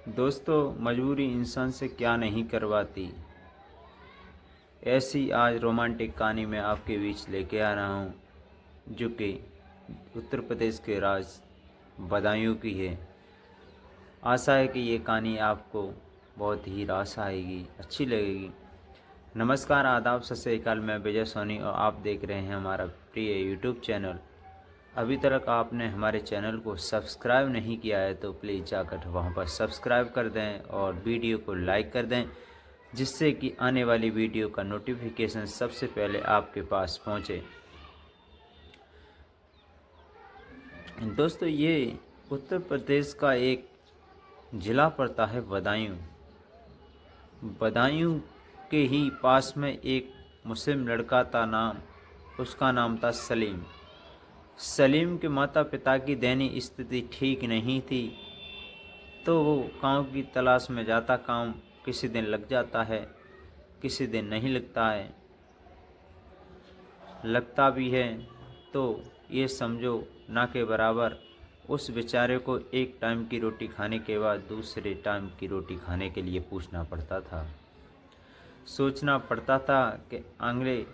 दोस्तों, मजबूरी इंसान से क्या नहीं करवाती। ऐसी आज रोमांटिक कहानी मैं आपके बीच लेके आ रहा हूँ, जो कि उत्तर प्रदेश के राज्य बदायूं की है। आशा है कि ये कहानी आपको बहुत ही रास आएगी, अच्छी लगेगी। नमस्कार, आदाब, सत श्री अकाल। मैं विजय सोनी और आप देख रहे हैं हमारा प्रिय यूट्यूब चैनल। अभी तक आपने हमारे चैनल को सब्सक्राइब नहीं किया है तो प्लीज़ जाकर वहां पर सब्सक्राइब कर दें और वीडियो को लाइक कर दें, जिससे कि आने वाली वीडियो का नोटिफिकेशन सबसे पहले आपके पास पहुंचे। दोस्तों, ये उत्तर प्रदेश का एक ज़िला पड़ता है बदायूं। बदायूं के ही पास में एक मुस्लिम लड़का था, उसका नाम था सलीम। सलीम के माता पिता की दैनिक स्थिति ठीक नहीं थी, तो वो काम की तलाश में जाता। काम किसी दिन लग जाता है, किसी दिन नहीं लगता है। लगता भी है तो ये समझो ना के बराबर। उस बेचारे को एक टाइम की रोटी खाने के बाद दूसरे टाइम की रोटी खाने के लिए पूछना पड़ता था। सोचना पड़ता था कि अगले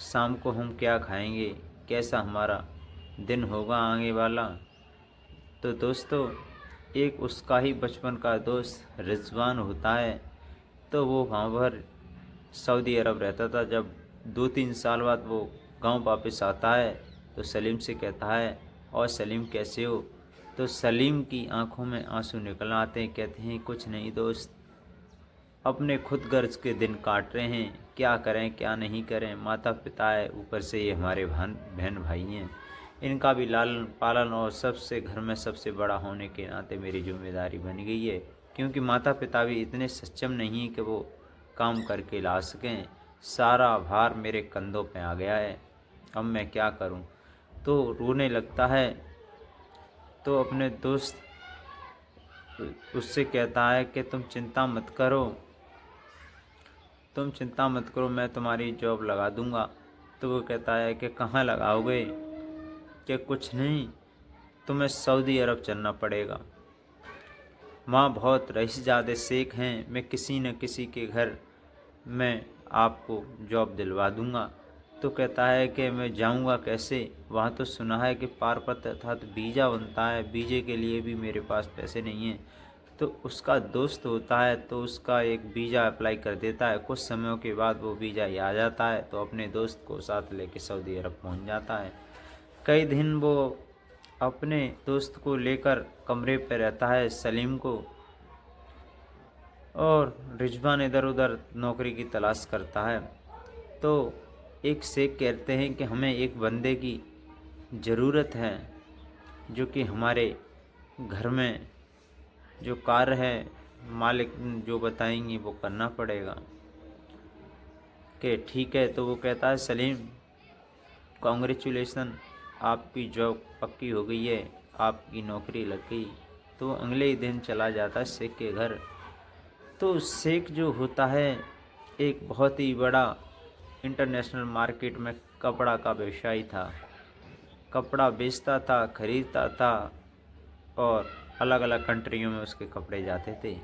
शाम को हम क्या खाएंगे, कैसा हमारा दिन होगा आगे वाला। तो दोस्तों, एक उसका ही बचपन का दोस्त रिजवान होता है। तो वो वहाँ पर सऊदी अरब रहता था। जब 2-3 साल बाद वो गांव वापस आता है तो सलीम से कहता है, और सलीम कैसे हो? तो सलीम की आंखों में आंसू निकल आते हैं। कहते हैं, कुछ नहीं दोस्त, अपने खुद गर्ज के दिन काट रहे हैं, क्या करें क्या नहीं करें। माता पिता है, ऊपर से ये हमारे बहन भाई हैं, इनका भी लालन पालन और सबसे घर में सबसे बड़ा होने के नाते मेरी जिम्मेदारी बन गई है। क्योंकि माता पिता भी इतने सक्षम नहीं कि वो काम करके ला सकें। सारा भार मेरे कंधों पे आ गया है, अब मैं क्या करूं। तो रोने लगता है। तो अपने दोस्त उससे कहता है कि तुम चिंता मत करो, मैं तुम्हारी जॉब लगा दूंगा। तो वो कहता है कि कहाँ लगाओगे? कि कुछ नहीं, तुम्हें सऊदी अरब चलना पड़ेगा। वहाँ बहुत रईसजादे शेख हैं, मैं किसी न किसी के घर में आपको जॉब दिलवा दूंगा। तो कहता है कि मैं जाऊंगा कैसे? वहाँ तो सुना है कि पारपत्र अर्थात वीज़ा बनता है, वीज़े के लिए भी मेरे पास पैसे नहीं हैं। तो उसका दोस्त होता है, तो उसका एक वीज़ा अप्लाई कर देता है। कुछ समयों के बाद वो वीज़ा ही आ जाता है, तो अपने दोस्त को साथ लेके सऊदी अरब पहुंच जाता है। कई दिन वो अपने दोस्त को लेकर कमरे पर रहता है, सलीम को, और रिजवान इधर उधर नौकरी की तलाश करता है। तो एक शेख कहते हैं कि हमें एक बंदे की ज़रूरत है, जो कि हमारे घर में जो कार्य है मालिक जो बताएंगे वो करना पड़ेगा। कि ठीक है। तो वो कहता है, सलीम कॉन्ग्रेचुलेसन, आपकी जॉब पक्की हो गई है, आपकी नौकरी लग गई। तो अगले ही दिन चला जाता है शेख के घर। तो शेख जो होता है एक बहुत ही बड़ा इंटरनेशनल मार्केट में कपड़ा का व्यवसायी था। कपड़ा बेचता था, खरीदता था, और अलग अलग कंट्रियों में उसके कपड़े जाते थे।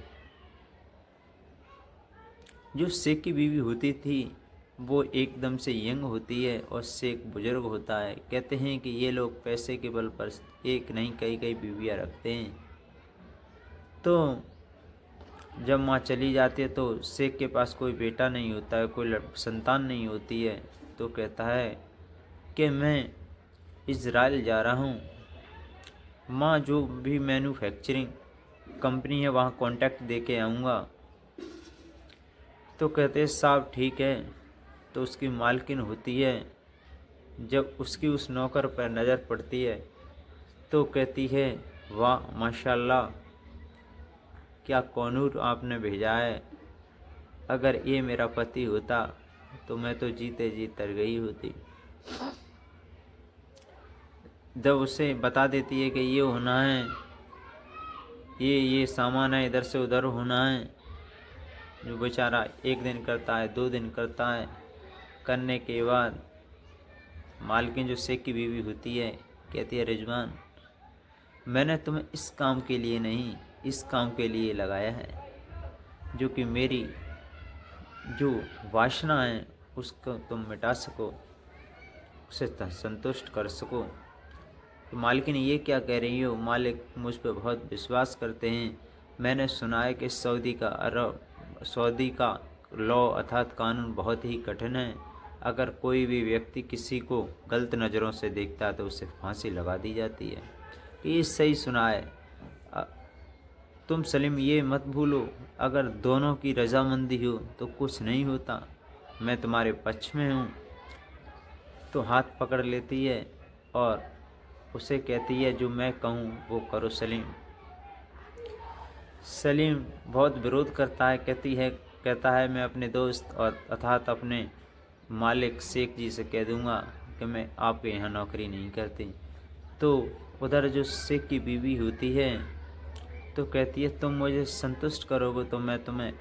जो शेख की बीवी होती थी वो एकदम से यंग होती है और शेख बुजुर्ग होता है। कहते हैं कि ये लोग पैसे के बल पर एक नहीं कई कई बीवियाँ रखते हैं। तो जब माँ चली जाती है तो शेख के पास कोई बेटा नहीं होता है, कोई संतान नहीं होती है। तो कहता है कि मैं इज़राइल जा रहा हूँ, माँ जो भी मैन्युफैक्चरिंग कंपनी है वहाँ कॉन्टैक्ट दे के आऊँगा। तो कहते हैं, साहब ठीक है। तो उसकी मालकिन होती है, जब उसकी उस नौकर पर नज़र पड़ती है तो कहती है, वाह माशाल्लाह, क्या कौनूर आपने भेजा है। अगर ये मेरा पति होता तो मैं तो जीते जी तर गई होती। जब उसे बता देती है कि ये होना है, ये सामान है, इधर से उधर होना है। जो बेचारा एक दिन करता है, 2 दिन करता है। करने के बाद मालकिन जो शेख की बीवी होती है कहती है, रिजवान मैंने तुम्हें इस काम के लिए नहीं, इस काम के लिए लगाया है, जो कि मेरी जो वासना है उसको तुम मिटा सको, उसे संतुष्ट कर सको। तो मालिकिन ये क्या कह रही हो? मालिक मुझ पर बहुत विश्वास करते हैं। मैंने सुना है कि सऊदी का लॉ अर्थात कानून बहुत ही कठिन है। अगर कोई भी व्यक्ति किसी को गलत नज़रों से देखता है तो उसे फांसी लगा दी जाती है। ये सही सुना है। तुम सलीम ये मत भूलो, अगर दोनों की रजामंदी हो तो कुछ नहीं होता। मैं तुम्हारे पक्ष में हूँ। तो हाथ पकड़ लेती है और उसे कहती है जो मैं कहूँ वो करो सलीम। सलीम बहुत विरोध करता है, कहता है मैं अपने दोस्त और अर्थात अपने मालिक शेख जी से कह दूंगा कि मैं आपके यहाँ नौकरी नहीं करती। तो उधर जो शेख की बीवी होती है तो कहती है तुम मुझे संतुष्ट करोगे तो मैं तुम्हें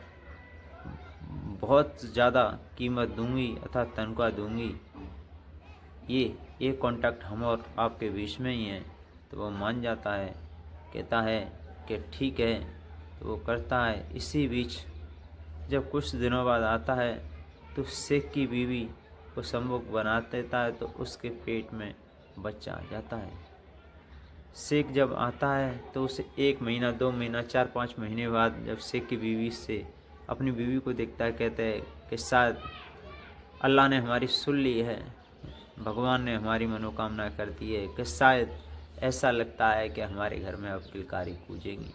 बहुत ज़्यादा कीमत दूंगी अर्थात तनख्वाह दूंगी। ये कॉन्ट्रैक्ट हम और आपके बीच में ही है। तो वो मान जाता है, कहता है कि ठीक है। तो वो करता है। इसी बीच जब कुछ दिनों बाद आता है तो शेख की बीवी को सम्मुख बना देता है तो उसके पेट में बच्चा आ जाता है। शेख जब आता है तो उसे 1 महीना 2 महीना 4-5 महीने बाद जब शेख की बीवी से अपनी बीवी को देखता है, कहते हैं कि शायद अल्लाह ने हमारी सुन ली है, भगवान ने हमारी मनोकामना कर दी है, कि शायद ऐसा लगता है कि हमारे घर में अब किलकारी पूजेंगी।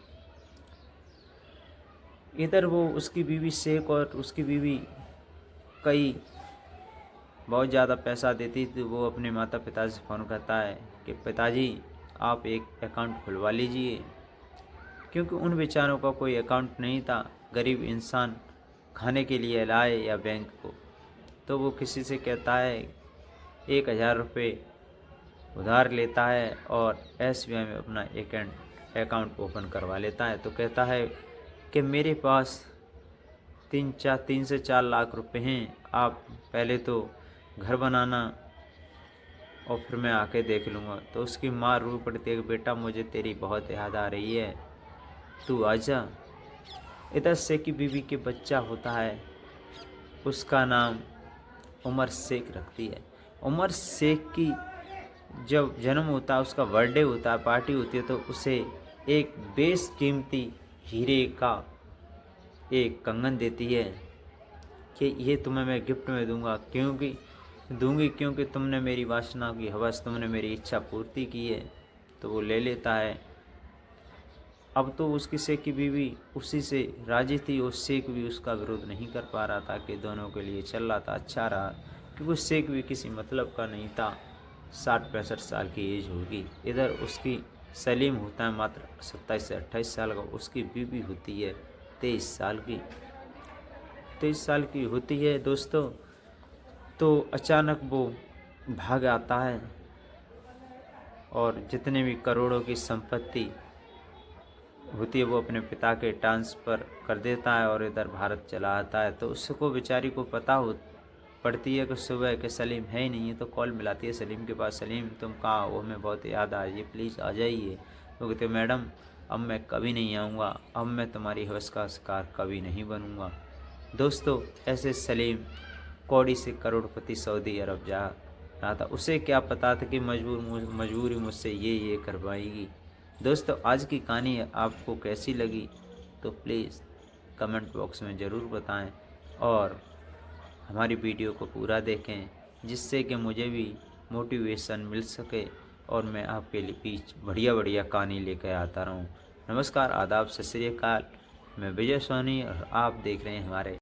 इधर वो उसकी बीवी शेख और उसकी बीवी कई बहुत ज़्यादा पैसा देती तो वो अपने माता पिता से फ़ोन करता है कि पिताजी आप एक अकाउंट खुलवा लीजिए, क्योंकि उन बेचारों का कोई अकाउंट नहीं था। गरीब इंसान खाने के लिए लाए या बैंक को, तो वो किसी से कहता है 1000 रुपये उधार लेता है और SBI में अपना अकाउंट ओपन करवा लेता है। तो कहता है कि मेरे पास 3 से 4 लाख रुपए हैं, आप पहले तो घर बनाना और फिर मैं आके देख लूँगा। तो उसकी माँ रो पड़ती है कि बेटा मुझे तेरी बहुत याद आ रही है, तू आजा। इधर शेख की बीवी के बच्चा होता है, उसका नाम उमर शेख रखती है। उमर शेख की जब जन्म होता है, उसका बर्थडे होता है, पार्टी होती है, तो उसे एक बेशकीमती हीरे का एक कंगन देती है कि ये तुम्हें मैं गिफ्ट में दूंगा, क्योंकि तुमने मेरी वासना की हवस, तुमने मेरी इच्छा पूर्ति की है। तो वो ले लेता है। अब तो उसकी शेख की बीवी उसी से राजी थी और शेख भी उसका विरोध नहीं कर पा रहा था कि दोनों के लिए चल रहा था, अच्छा रहा, क्योंकि शेख भी किसी मतलब का नहीं था। 60-65 साल की एज होगी। इधर उसकी सलीम होता है मात्र 27 से 28 साल का, उसकी बीवी होती है 23 साल की। 23 साल की होती है दोस्तों। तो अचानक वो भाग आता है और जितने भी करोड़ों की संपत्ति होती है वो अपने पिता के ट्रांसफ़र कर देता है और इधर भारत चला आता है। तो उसको बेचारी को पता पड़ती है कि सुबह के सलीम है ही नहीं है। तो कॉल मिलाती है सलीम के पास, सलीम तुम कहाँ हो, हमें बहुत याद आ रही है, प्लीज़ आ जाइए। तो कहते मैडम अब मैं कभी नहीं आऊँगा, अब मैं तुम्हारी हवस का शिकार कभी नहीं बनूँगा। दोस्तों ऐसे सलीम कौड़ी से करोड़पति सऊदी अरब जा रहा था। उसे क्या पता था कि मजबूरी मुझसे ये करवाएगी। दोस्तों आज की कहानी आपको कैसी लगी तो प्लीज़ कमेंट बॉक्स में ज़रूर बताएं और हमारी वीडियो को पूरा देखें, जिससे कि मुझे भी मोटिवेशन मिल सके और मैं आपके लिए बीच बढ़िया कहानी लेकर आता रहूं। नमस्कार, आदाब, सत श्री अकाल। मैं विजय सोनी और आप देख रहे हैं हमारे